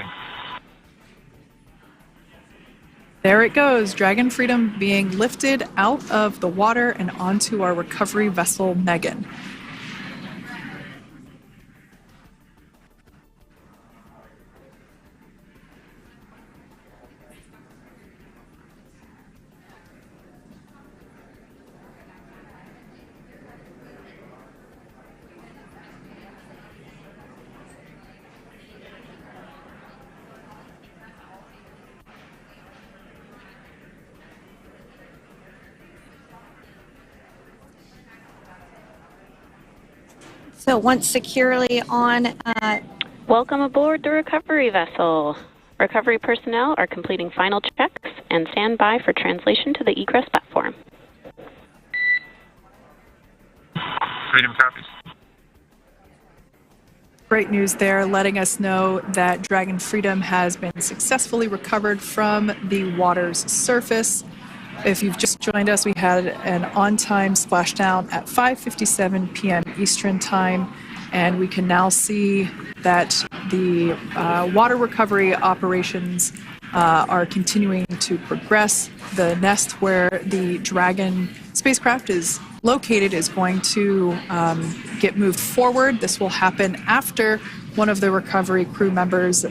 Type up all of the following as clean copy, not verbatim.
think. There it goes, Dragon Freedom being lifted out of the water and onto our recovery vessel, Megan. So once securely on... Welcome aboard the recovery vessel. Recovery personnel are completing final checks and stand by for translation to the egress platform. Freedom copies. Great news there, letting us know that Dragon Freedom has been successfully recovered from the water's surface. If you've just joined us, we had an on-time splashdown at 5:57 p.m. Eastern Time, and we can now see that the water recovery operations are continuing to progress. The nest where the Dragon spacecraft is located is going to get moved forward. This will happen after one of the recovery crew members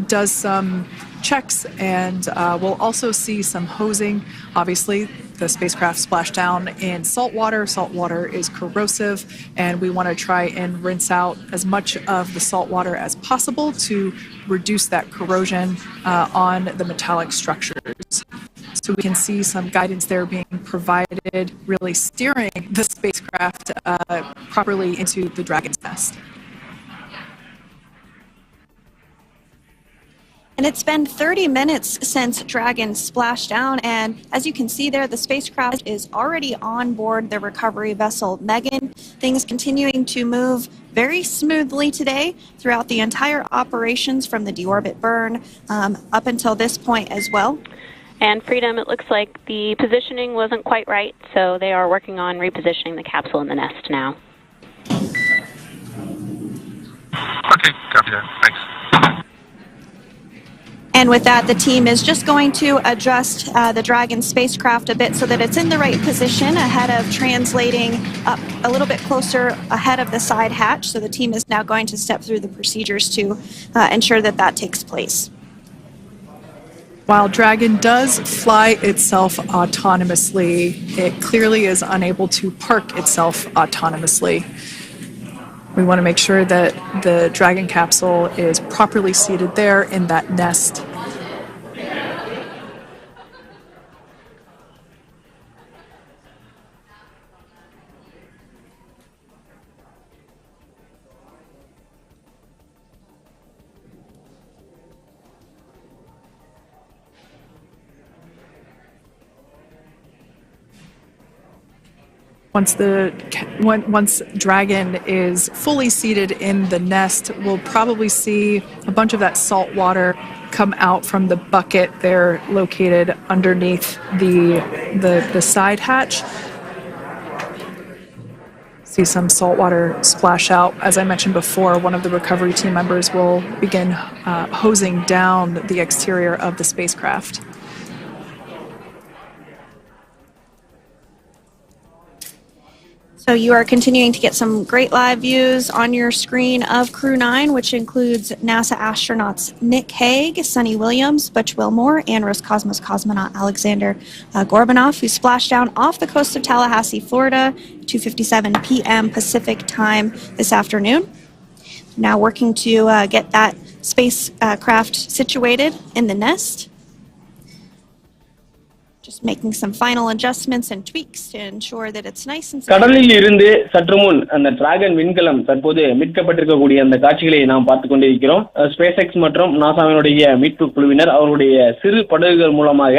does some checks, and we'll also see some hosing. Obviously, the spacecraft splashed down in salt water. Salt water is corrosive, and we want to try and rinse out as much of the salt water as possible to reduce that corrosion on the metallic structures. So we can see some guidance there being provided, really steering the spacecraft properly into the Dragon's nest. And it's been 30 minutes since Dragon splashed down, and as you can see there, the spacecraft is already on board the recovery vessel Megan. Things continuing to move very smoothly today throughout the entire operations from the deorbit burn up until this point as well. And Freedom, it looks like the positioning wasn't quite right, so they are working on repositioning the capsule in the nest now. Okay, copy that. Thanks. And with that, the team is just going to adjust the Dragon spacecraft a bit so that it's in the right position ahead of translating up a little bit closer ahead of the side hatch. So the team is now going to step through the procedures to ensure that that takes place. While Dragon does fly itself autonomously, it clearly is unable to park itself autonomously. We want to make sure that the Dragon capsule is properly seated there in that nest. Once Dragon is fully seated in the nest, we'll probably see a bunch of that salt water come out from the bucket there located underneath the side hatch. See some salt water splash out. As I mentioned before, one of the recovery team members will begin hosing down the exterior of the spacecraft. So you are continuing to get some great live views on your screen of Crew 9, which includes NASA astronauts Nick Hague, Sunny Williams, Butch Wilmore, and Roscosmos cosmonaut Alexander Gorbanov, who splashed down off the coast of Tallahassee, Florida, 2:57 p.m. Pacific time this afternoon. Now working to get that spacecraft situated in the nest. Just making some final adjustments and tweaks to ensure that it's nice and secure. கடலில் இருந்து சற்று முன் அந்த dragon விண்கலம் தற்போது மீட்கப்பட்டிருக்கக்கூடிய அந்த காட்சிகளை நாம் பார்த்துக் கொண்டிருக்கிறோம். SpaceX மற்றும் நாசாவினுடைய மீட்பு குழுவினர் அவருடைய சிறு படகுகள் மூலமாக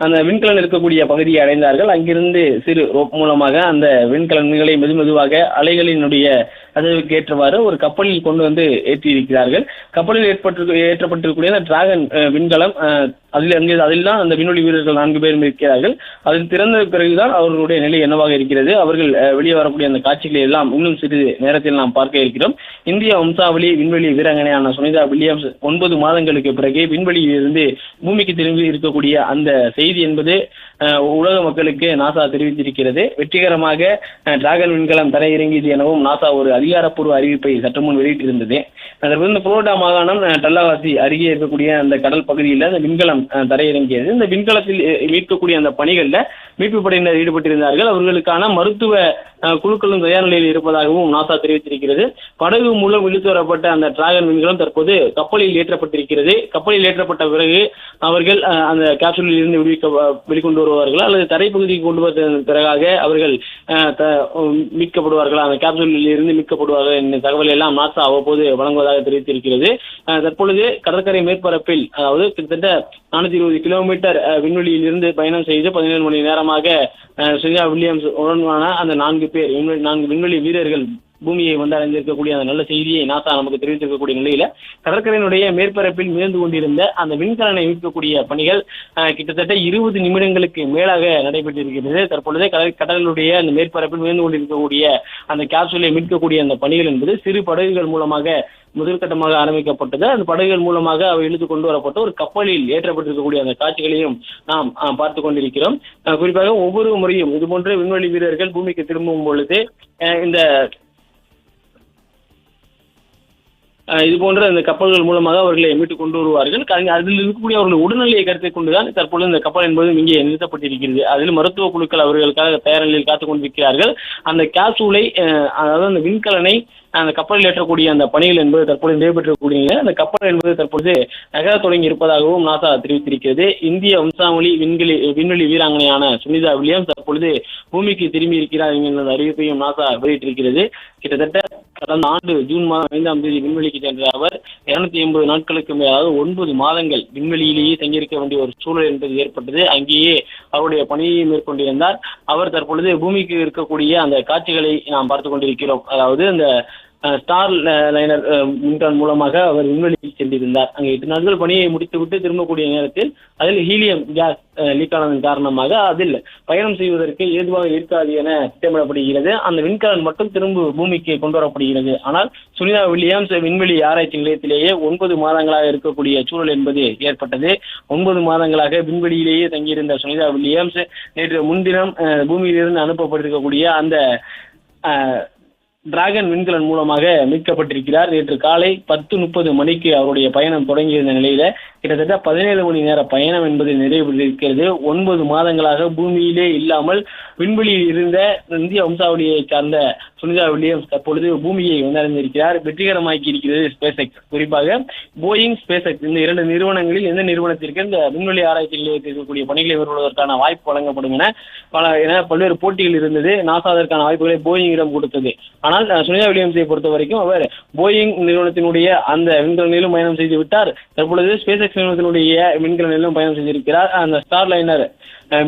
அந்த விண்கலம் இருக்கக்கூடிய பகுதியை அடைந்தார்கள். அங்கிருந்து சிறு ரோப் மூலமாக அந்த விண்கலன்களை மெதுமெதுவாக அலைகளினுடைய அதற்கு ஏற்றவாறு ஒரு கப்பலில் கொண்டு வந்து ஏற்றியிருக்கிறார்கள். கப்பலில் ஏற்றப்பட்டிருக்கக்கூடிய அந்த டிராகன் விண்கலம் அதில் தான் அந்த விண்வெளி வீரர்கள் 4 பேரும் இருக்கிறார்கள். அதில் திறந்த பிறகுதான் அவர்களுடைய நிலை என்னவாக இருக்கிறது, அவர்கள் வெளியே வரக்கூடிய அந்த காட்சிகளை எல்லாம் இன்னும் சிறிது நேரத்தில் நாம் பார்க்க இருக்கிறோம். இந்திய வம்சாவளி விண்வெளி வீராங்கனையான சுனிதா வில்லியம்ஸ் 9 மாதங்களுக்கு பிறகு விண்வெளியிலிருந்து பூமிக்கு திரும்பி இருக்கக்கூடிய அந்த செய்தி என்பது உலக மக்களுக்கு நாசா தெரிவித்திருக்கிறது. வெற்றிகரமாக டிராகன் விண்கலம் தரையிறங்கியது எனவும் நாசா ஒரு அதிகாரப்பூர்வ அறிவிப்பை சற்று முன் வெளியிட்டிருந்தது. அதற்கு புளோரிடா மாகாணம் டல்லாவாசி அருகே இருக்கக்கூடிய அந்த கடல் பகுதியில் அந்த விண்கலம் தரையிறங்கியது. இந்த விண்கலத்தில் மீட்கக்கூடிய அந்த பணிகளில் மீட்பு படையினர் ஈடுபட்டிருந்தார்கள். அவர்களுக்கான மருத்துவ குழுக்களும் தயார் நிலையில் இருப்பதாகவும் நாசா தெரிவித்திருக்கிறது. படகு மூலம் இழுத்து வரப்பட்ட அந்த டிராகன் விண்கலம் தற்போது கப்பலில் ஏற்றப்பட்டிருக்கிறது. கப்பலில் ஏற்றப்பட்ட பிறகு அவர்கள் அந்த கேப்சூலில் இருந்து வெளிக்கொண்டு வருவார்களா அல்லது தரைப்பகுதிக்கு கொண்டு வந்த பிறகாக அவர்கள் மீட்கப்படுவார்களா, அந்த கேப்சூலில் இருந்து மீட்கப்படுவார்கள் என்ற தகவல் எல்லாம் நாசா அவ்வப்போது வழங்குவதாக தெரிவித்திருக்கிறது. தற்பொழுது கடற்கரை மேற்பரப்பில், அதாவது கிட்டத்தட்ட 420 கிலோமீட்டர் விண்வெளியில் இருந்து பயணம் செய்து 17 மணி நேரமாக சுனிதா வில்லியம்ஸ் உடனான அந்த 4 விண்வெளி வீரர்கள் பூமியை வந்து அடைந்திருக்கக்கூடிய அந்த நல்ல செய்தியை நாசா நமக்கு தெரிவித்திருக்கக்கூடிய நிலையில கடற்கரையினுடைய மேற்பரப்பில் மிதந்து கொண்டிருந்த அந்த விண்கலனை மீட்கக்கூடிய பணிகள் கிட்டத்தட்ட 20 நிமிடங்களுக்கு மேலாக நடைபெற்றிருக்கிறது. தற்பொழுது கடலுடைய அந்த மேற்பரப்பில் மிதந்து கொண்டிருக்கக்கூடிய அந்த கேப்சூலை மீட்கக்கூடிய அந்த பணிகள் என்பது சிறு படகுகள் மூலமாக முதற்கட்டமாக ஆரம்பிக்கப்பட்டது. அந்த படகுகள் மூலமாக அவை இழுத்து கொண்டு வரப்பட்ட ஒரு கப்பலில் ஏற்றப்பட்டிருக்கக்கூடிய அந்த காட்சிகளையும் நாம் பார்த்து கொண்டிருக்கிறோம். குறிப்பாக ஒவ்வொரு முறையும் இதுபோன்ற விண்வெளி வீரர்கள் பூமிக்கு திரும்பும் பொழுது இதுபோன்ற அந்த கப்பல்கள் மூலமாக அவர்களை மீட்டு கொண்டு வருவார்கள். அதில் இருக்கக்கூடிய அவர்கள் உடல்நிலையை கருத்தை கொண்டுதான் தற்பொழுது இந்த கப்பல் என்பதும் இங்கே நிறுத்தப்பட்டிருக்கிறது. அதில் மருத்துவ குழுக்கள் அவர்களுக்காக தயார் நிலையில் காத்துக் கொண்டிருக்கிறார்கள். அந்த கேப்சூலை, அதாவது அந்த விண்கலனை அந்த கப்பலில் ஏற்றக்கூடிய அந்த பணிகள் என்பது தற்போது நடைபெற்றக்கூடிய அந்த கப்பல் என்பது தற்பொழுது நகர தொடங்கி இருப்பதாகவும் நாசா தெரிவித்திருக்கிறது. இந்திய வம்சாவளி விண்வெளி வீராங்கனையான சுனிதா வில்லியம்ஸ் தற்பொழுது பூமிக்கு திரும்பி இருக்கிறார் என்கிற அறிவிப்பையும் நாசா வெளியிட்டிருக்கிறது. கிட்டத்தட்ட கடந்த ஆண்டு ஜூன் மாதம் 5ஆம் தேதி விண்வெளிக்கு சென்ற அவர் 280 நாட்களுக்கு மேலாக 9 மாதங்கள் விண்வெளியிலேயே தங்கியிருக்க வேண்டிய ஒரு சூழல் என்பது ஏற்பட்டது. அங்கேயே அவருடைய பணியை மேற்கொண்டிருந்தார். அவர் தற்பொழுது பூமிக்கு இருக்கக்கூடிய அந்த காட்சிகளை நாம் பார்த்து கொண்டிருக்கிறோம். அதாவது அந்த ஸ்டார் லைனர் விண்கலம் மூலமாக அவர் விண்வெளிக்கு சென்றிருந்தார். அங்கே 8 நாட்கள் பணியை முடித்துவிட்டு திரும்பக்கூடிய நேரத்தில் அதில் ஹீலியம் கேஸ் லீக் ஆனதன் காரணமாக அதில் பயணம் செய்வதற்கு ஏதுவாக இருக்காது என திட்டமிடப்படுகிறது. அந்த விண்கலம் மட்டும் திரும்ப பூமிக்கு கொண்டு வரப்படுகிறது. ஆனால் சுனிதா வில்லியம்ஸ் விண்வெளி ஆராய்ச்சி நிலையத்திலேயே 9 மாதங்களாக இருக்கக்கூடிய சூழல் என்பது ஏற்பட்டது. 9 மாதங்களாக விண்வெளியிலேயே தங்கியிருந்த சுனிதா வில்லியம்ஸ் நேற்று முன்தினம் பூமியிலிருந்து அனுப்பப்பட்டிருக்கக்கூடிய அந்த டிராகன் விண்கலன் மூலமாக மீட்கப்பட்டிருக்கிறார். நேற்று காலை 10:30 மணிக்கு அவருடைய பயணம் தொடங்கியிருந்த நிலையில கிட்டத்தட்ட 17 மணி நேர பயணம் என்பது நிறைவேறியிருக்கிறது. 9 மாதங்களாக பூமியிலே இல்லாமல் விண்வெளியில் இருந்த இந்திய வம்சாவளியை சார்ந்த சுனிதா வில்லியம்ஸ் தற்பொழுது பூமியை வந்தடைந்திருக்கிறார். வெற்றிகரமாக்கி இருக்கிறது SpaceX. குறிப்பாக போயிங், SpaceX இந்த 2 நிறுவனங்களில் எந்த நிறுவனத்திற்கு இந்த விண்வெளி ஆராய்ச்சி நிலையத்தில் இருக்கக்கூடிய பணிகளை மேற்கொள்வதற்கான வாய்ப்பு வழங்கப்படும் என பல்வேறு போட்டிகள் இருந்தது. நாசா அதற்கான வாய்ப்புகளை போயிங்கிடம் கொடுத்தது. ஆனால் சுனிதா வில்லியம்ஸை பொறுத்த வரைக்கும் அவர் போயிங் நிறுவனத்தினுடைய அந்த விண்கலனிலும் பயணம் செய்து விட்டார். தற்பொழுது SpaceX நிறுவனத்தினுடைய விண்கலனிலும் பயணம் செய்திருக்கிறார். அந்த ஸ்டார் லைனர்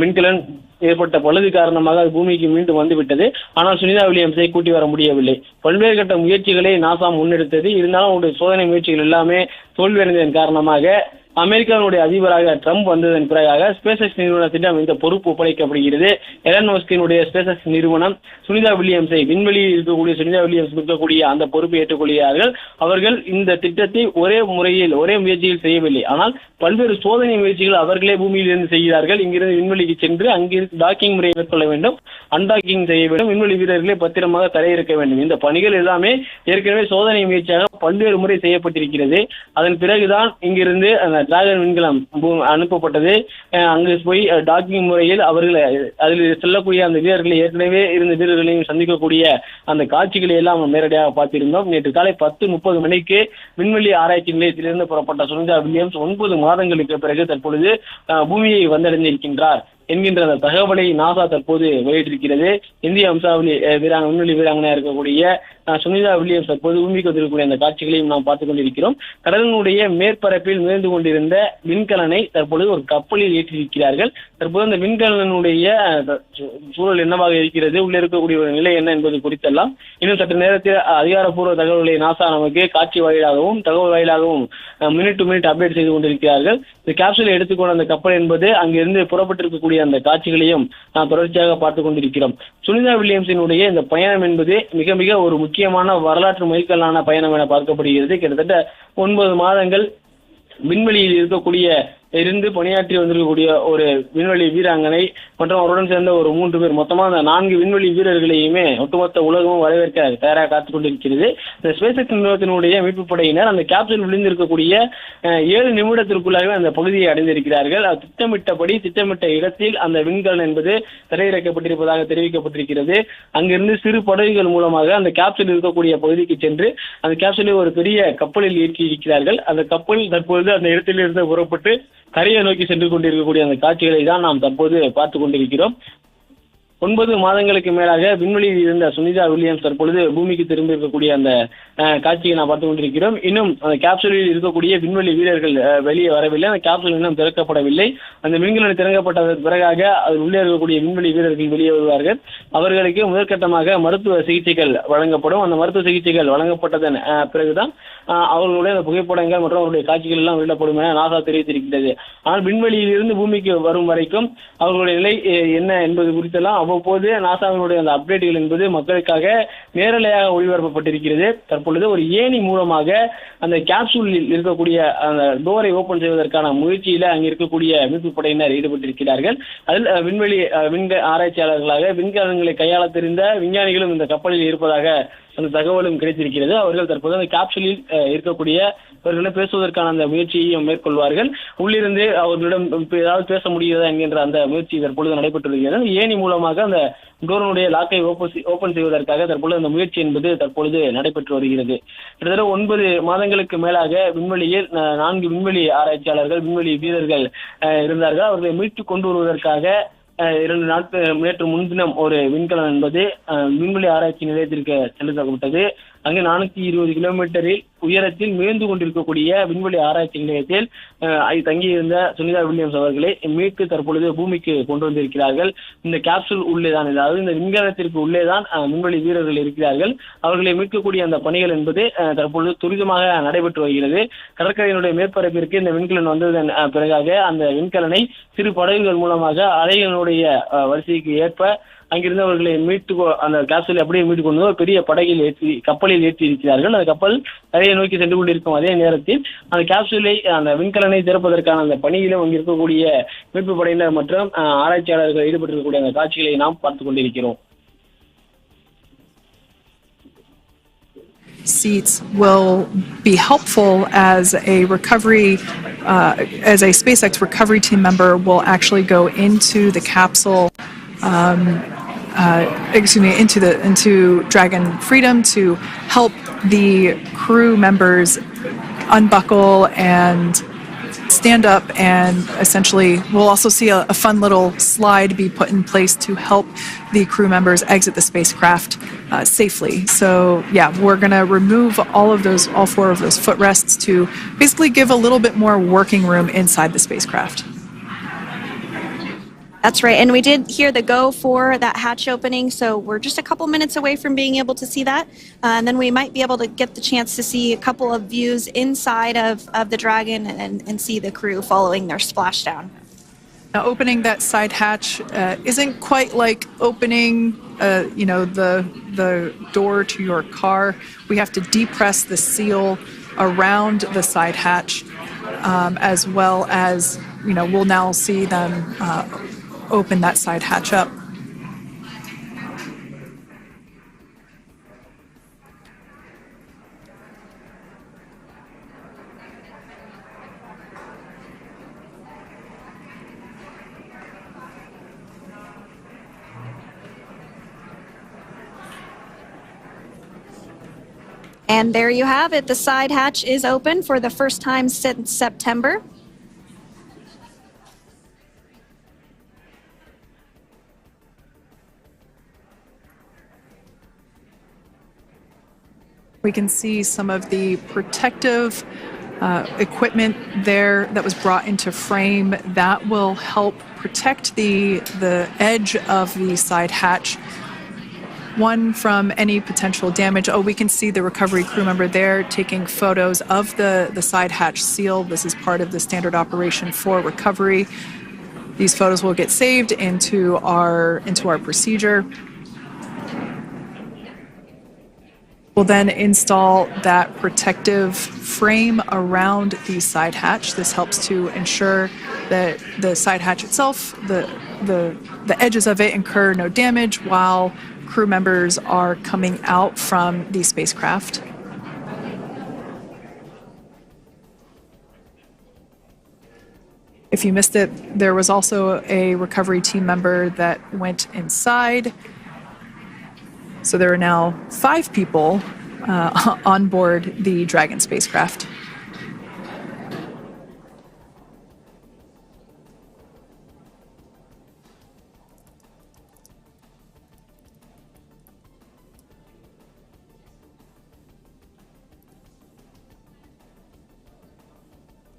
விண்கலன் ஏற்பட்ட பழுது காரணமாக அது பூமிக்கு மீண்டும் வந்துவிட்டது. ஆனால் சுனிதா வில்லியம்ஸை கூட்டி வர முடியவில்லை. பல்வேறு கட்ட முயற்சிகளை நாசா முன்னெடுத்தது. இருந்தாலும் அவருடைய சோதனை முயற்சிகள் எல்லாமே தோல்வியடைந்ததன் காரணமாக அமெரிக்காவுடைய அதிபராக ட்ரம்ப் வந்ததன் பிறகாக SpaceX நிறுவனத்திடம் இந்த பொறுப்பு ஒப்படைக்கப்படுகிறது. எலன் மஸ்கினுடைய SpaceX நிறுவனம் சுனிதா வில்லியம்ஸை விண்வெளியில் இருக்கக்கூடிய சுனிதா வில்லியம்ஸ் இருக்கக்கூடிய அந்த பொறுப்பை ஏற்றுக்கொள்கிறார்கள். அவர்கள் இந்த திட்டத்தை ஒரே முயற்சியில் செய்யவில்லை. ஆனால் பல்வேறு சோதனை முயற்சிகள் அவர்களே பூமியில் இருந்து செய்கிறார்கள். இங்கிருந்து விண்வெளிக்கு சென்று அங்கிருந்து டாக்கிங் முறையை மேற்கொள்ள வேண்டும், அன்டாக்கிங் செய்ய வேண்டும், விண்வெளி வீரர்களை பத்திரமாக தரையிறக்க வேண்டும். இந்த பணிகள் எல்லாமே ஏற்கனவே சோதனை முயற்சியாக பல்வேறு முறை செய்யப்பட்டிருக்கிறது. அதன் பிறகுதான் இங்கிருந்து அந்த டிராகன் விண்கலம் அனுப்பப்பட்டது. அங்கு போய் டாக்கிங் முறையில் அவர்கள் அதில் செல்லக்கூடிய அந்த வீரர்களை ஏற்கனவே இருந்த வீரர்களையும் சந்திக்கக்கூடிய அந்த காட்சிகளை எல்லாம் நேரடியாக பார்த்திருந்தோம். நேற்று காலை 10:30 மணிக்கு விண்வெளி ஆராய்ச்சி நிலையத்திலிருந்து புறப்பட்ட சுனிதா வில்லியம்ஸ் 9 மாதங்களுக்கு பிறகு தற்பொழுது பூமியை வந்தடைந்திருக்கின்றார் என்கின்ற அந்த தகவலை நாசா தற்போது வெளியிட்டிருக்கிறது. இந்திய வம்சாவளி விண்வெளி வீராங்கனையா இருக்கக்கூடிய சுனிதா வில்லியம்ஸ் தற்போது பூமிக்கு வந்திருக்கக்கூடிய அந்த காட்சிகளையும் நாம் பார்த்துக் கொண்டிருக்கிறோம். கடலினுடைய மேற்பரப்பில் மிதந்து கொண்டிருந்த விண்கலனை தற்பொழுது ஒரு கப்பலில் ஏற்றியிருக்கிறார்கள். தற்போது அந்த விண்கலனுடைய சூழல் என்னவாக இருக்கிறது, உள்ளே இருக்கக்கூடிய ஒரு நிலை என்ன என்பது குறித்தெல்லாம் இன்னும் சற்று நேரத்தில் அதிகாரப்பூர்வ தகவல்களை நாசா நமக்கு காட்சி வாயிலாகவும் தகவல் வாயிலாகவும் மினிட் டு மினிட் அப்டேட் செய்து கொண்டிருக்கிறார்கள். இந்த கேப்சூலை எடுத்துக்கொண்ட அந்த கப்பல் என்பது அங்கிருந்து புறப்பட்டிருக்கக்கூடிய அந்த காட்சிகளையும் நாம் தொடர்ச்சியாக பார்த்துக் கொண்டிருக்கிறோம். சுனிதா வில்லியம்ஸினுடைய இந்த பயணம் என்பது மிக மிக ஒரு முக்கியமான வரலாற்று மைல்கல்லான பயணம் என பார்க்கப்படுகிறது. கிட்டத்தட்ட 9 மாதங்கள் விண்வெளியில் இருக்கக்கூடிய இருந்து பணியாற்றி வந்திருக்கக்கூடிய ஒரு விண்வெளி வீராங்கனை மற்றும் அவருடன் சேர்ந்த ஒரு 3 பேர், மொத்தமாக அந்த 4 விண்வெளி வீரர்களையுமே ஒட்டுமொத்த உலகமும் வரவேற்க தயாராக காத்துக் கொண்டிருக்கிறது. இந்த SpaceX நிறுவனத்தினுடைய மீட்பு படையினர் அந்த கேப்சூல் விழுந்திருக்கக்கூடிய 7 நிமிடத்திற்குள்ளாகவே அந்த பகுதியை அடைந்திருக்கிறார்கள். திட்டமிட்டபடி திட்டமிட்ட இடத்தில் அந்த விண்கலன் என்பது தரையிறக்கப்பட்டிருப்பதாக தெரிவிக்கப்பட்டிருக்கிறது. அங்கிருந்து சிறு படகுகள் மூலமாக அந்த கேப்சூல் இருக்கக்கூடிய பகுதிக்கு சென்று அந்த கேப்சூலை ஒரு பெரிய கப்பலில் ஏற்றி இருக்கிறார்கள். அந்த கப்பல் தற்பொழுது அந்த இடத்திலிருந்து புறப்பட்டு கரையை நோக்கி சென்று கொண்டிருக்கக்கூடிய அந்த காட்சிகளை தான் நாம் தற்போது பார்த்துக் கொண்டிருக்கிறோம். 9 மாதங்களுக்கு மேலாக விண்வெளியில் இருந்த சுனிதா வில்லியம்ஸ் தற்பொழுது பூமிக்கு திரும்பி இருக்கக்கூடிய அந்த காட்சியை நாம் பார்த்துக் கொண்டிருக்கிறோம். இன்னும் அந்த கேப்சூலில் இருக்கக்கூடிய விண்வெளி வீரர்கள் வெளியே வரவில்லை. அந்த கேப்சூல் இன்னும் திறக்கப்படவில்லை. அந்த விண்கலன் திறக்கப்பட்டதற்கு பிறகாக அதில் உள்ளே இருக்கக்கூடிய விண்வெளி வீரர்கள் வெளியே வருவார்கள். அவர்களுக்கு முதற்கட்டமாக மருத்துவ சிகிச்சைகள் வழங்கப்படும். அந்த மருத்துவ சிகிச்சைகள் வழங்கப்பட்டதன் பிறகுதான் அவர்களுடைய அந்த புகைப்படங்கள் மற்றும் அவருடைய காட்சிகள் எல்லாம் வெளியிடப்படும் என நாசா தெரிவித்திருக்கிறது. ஆனால் விண்வெளியில் இருந்து பூமிக்கு வரும் வரைக்கும் அவர்களுடைய நிலை என்ன என்பது குறித்தெல்லாம் அவ்வப்போது நாசாவினுடைய அந்த அப்டேட்டுகள் என்பது மக்களுக்காக நேரலையாக ஒளிபரப்பப்பட்டிருக்கிறது. தற்பொழுது ஒரு ஏணி மூலமாக அந்த கேப்சூலில் இருக்கக்கூடிய அந்த டோரை ஓபன் செய்வதற்கான முயற்சியில அங்கு இருக்கக்கூடிய மீட்பு படையினர் ஈடுபட்டிருக்கிறார்கள். அதில் விண்வெளி ஆராய்ச்சியாளர்களாக விண்கலன்களை கையாள தெரிந்த விஞ்ஞானிகளும் இந்த கப்பலில் இருப்பதாக அந்த தகவலும் கிடைத்திருக்கிறது. அவர்கள் தற்போது அந்த கேப்சூலில் இருக்கக்கூடிய அவர்களிடம் பேசுவதற்கான அந்த முயற்சியையும் மேற்கொள்வார்கள். உள்ளிருந்து அவர்களிடம் ஏதாவது பேச முடிகிறதா என்கின்ற அந்த முயற்சி தற்பொழுது நடைபெற்று வருகிறது. ஏணி மூலமாக அந்த டோரனுடைய லாக்கை ஓபன் செய்வதற்காக தற்பொழுது அந்த முயற்சி என்பது தற்பொழுது நடைபெற்று வருகிறது. கிட்டத்தட்ட 9 மாதங்களுக்கு மேலாக விண்வெளியில் 4 விண்வெளி ஆராய்ச்சியாளர்கள் விண்வெளி வீரர்கள் இருந்தார்கள். அவர்களை மீட்டு கொண்டு வருவதற்காக 2 நாட்கள் நேற்று முன்தினம் ஒரு விண்கலம் என்பது விண்வெளி ஆராய்ச்சி நிலையத்திற்கு செலுத்தப்பட்டது. அங்கு 420 கிலோமீட்டரில் உயரத்தில் மிதந்து கொண்டிருக்கக்கூடிய விண்வெளி ஆராய்ச்சி நிலையத்தில் தங்கியிருந்த சுனிதா வில்லியம்ஸ் அவர்களை மீட்டு தற்பொழுது பூமிக்கு கொண்டு வந்திருக்கிறார்கள். இந்த கேப்சூல் உள்ளேதான், அதாவது இந்த விண்கலத்திற்கு உள்ளேதான் விண்வெளி வீரர்கள் இருக்கிறார்கள். அவர்களை மீட்கக்கூடிய அந்த பணிகள் என்பது தற்பொழுது துரிதமாக நடைபெற்று வருகிறது. கடற்கரையினுடைய மேற்பரப்பிற்கு இந்த விண்கலன் வந்ததன் பிறகாக அந்த விண்கலனை சிறு படகுகள் மூலமாக அலைகளுடைய வரிசைக்கு ஏற்ப அங்கிருந்து அவர்களை மீட்டு அந்த கேப்சூலை அப்படியே மீட்டு கொண்டு ஒரு பெரிய கப்பலில் ஏற்றி இருக்கிறார்கள். அந்த கப்பல் கரையை நோக்கி சென்று கொண்டிருக்கும் அதே நேரத்தில் அந்த கேப்சூலை அந்த விண்கலனை திறப்பதற்கான அந்த பணியிலும் அங்கு இருக்கக்கூடிய மீட்பு படையினர் மற்றும் ஆராய்ச்சியாளர்கள் ஈடுபட்டிருக்கக்கூடிய அந்த காட்சிகளை நாம் பார்த்துக் கொண்டிருக்கிறோம். Seats will be helpful as a recovery, as a SpaceX recovery team member will actually go into the capsule, into Dragon Freedom to help the crew members unbuckle and stand up, and essentially we'll also see a fun little slide be put in place to help the crew members exit the spacecraft safely. So yeah, we're going to remove all 4 of those footrests to basically give a little bit more working room inside the spacecraft. That's right. And we did hear the go for that hatch opening, so we're just a couple minutes away from being able to see that. And then we might be able to get the chance to see a couple of views inside of the Dragon and see the crew following their splashdown. Now, opening that side hatch isn't quite like opening, the door to your car. We have to depress the seal around the side hatch, as well as, we'll now see them open that side hatch up. And there you have it. The side hatch is open for the first time since September. We can see some of the protective equipment there that was brought into frame that will help protect the edge of the side hatch. One, from any potential damage. Oh, we can see the recovery crew member there taking photos of the side hatch seal. This is part of the standard operation for recovery. These photos will get saved into our procedure. We'll then install that protective frame around the side hatch. This helps to ensure that the side hatch itself, the edges of it, incur no damage while crew members are coming out from the spacecraft. If you missed it, there was also a recovery team member that went inside. So there are now 5 people on board the Dragon spacecraft.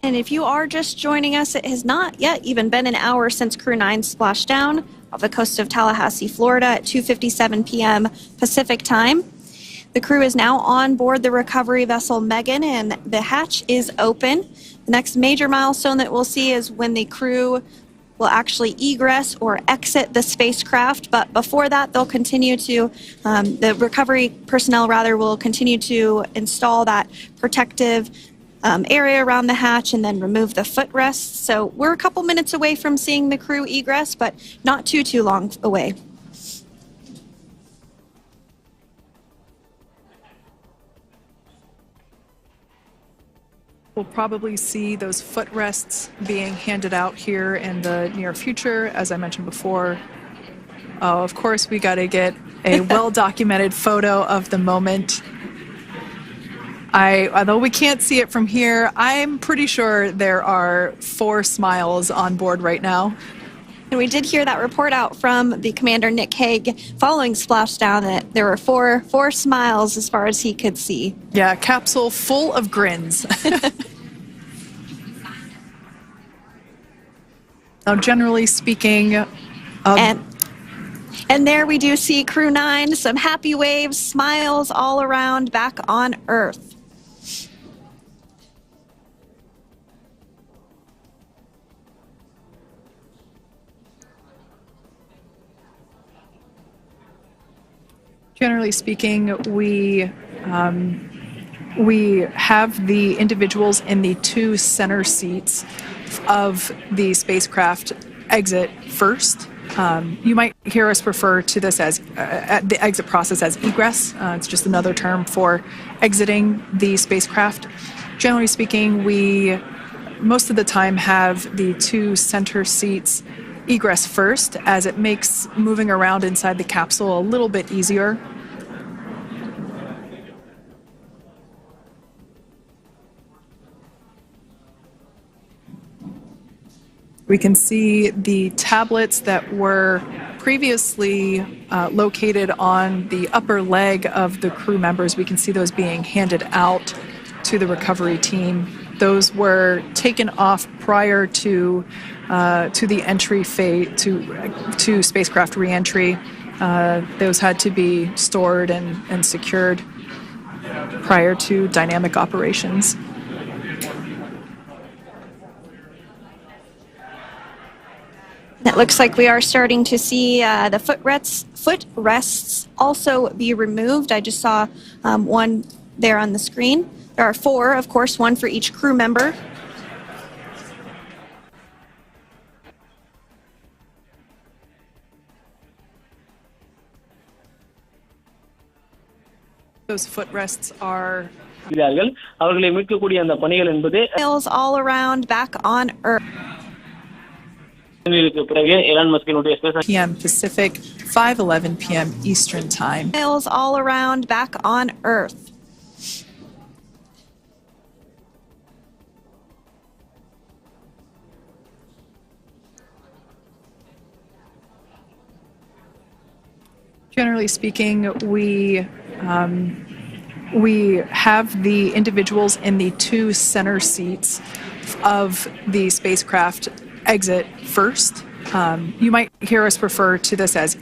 And if you are just joining us, it has not yet even been an hour since Crew 9 splashed down off the coast of Tallahassee, Florida at 2:57 p.m. Pacific time. The crew is now on board the recovery vessel Megan, and the hatch is open. The next major milestone that we'll see is when the crew will actually egress or exit the spacecraft. But before that, they'll continue to, the recovery personnel rather, will continue to install that protective area around the hatch and then remove the footrests. So we're a couple minutes away from seeing the crew egress, but not too long away. We'll probably see those footrests being handed out here in the near future, as I mentioned before. Oh, of course, we got to get a well-documented photo of the moment. Although we can't see it from here, I'm pretty sure there are 4 smiles on board right now. And we did hear that report out from the commander, Nick Hague, following splashdown, that there were four smiles as far as he could see. Yeah, capsule full of grins. Now, generally speaking... And there we do see Crew 9, some happy waves, smiles all around back on Earth. Generally speaking, we have the individuals in the 2 center seats of the spacecraft exit first. You might hear us refer to this as the exit process as egress. It's just another term for exiting the spacecraft. Generally speaking, we most of the time have the 2 center seats egress first, as it makes moving around inside the capsule a little bit easier. We can see the tablets that were previously located on the upper leg of the crew members. We can see those being handed out to the recovery team. Those were taken off prior to the entry phase, to spacecraft reentry. Those had to be stored and secured prior to dynamic operations. It looks like we are starting to see the footrests also be removed. I just saw one there on the screen. There are 4, of course, 1 for each crew member. Those footrests are அவர்களை மீட்கக்கூடிய அந்த பணிகள் என்பது all around back on Earth. PM Pacific, 5:11 p.m. Eastern Time. All around back on Earth. Generally speaking, we have the individuals in the 2 center seats of the spacecraft exit first. You might hear us refer to this as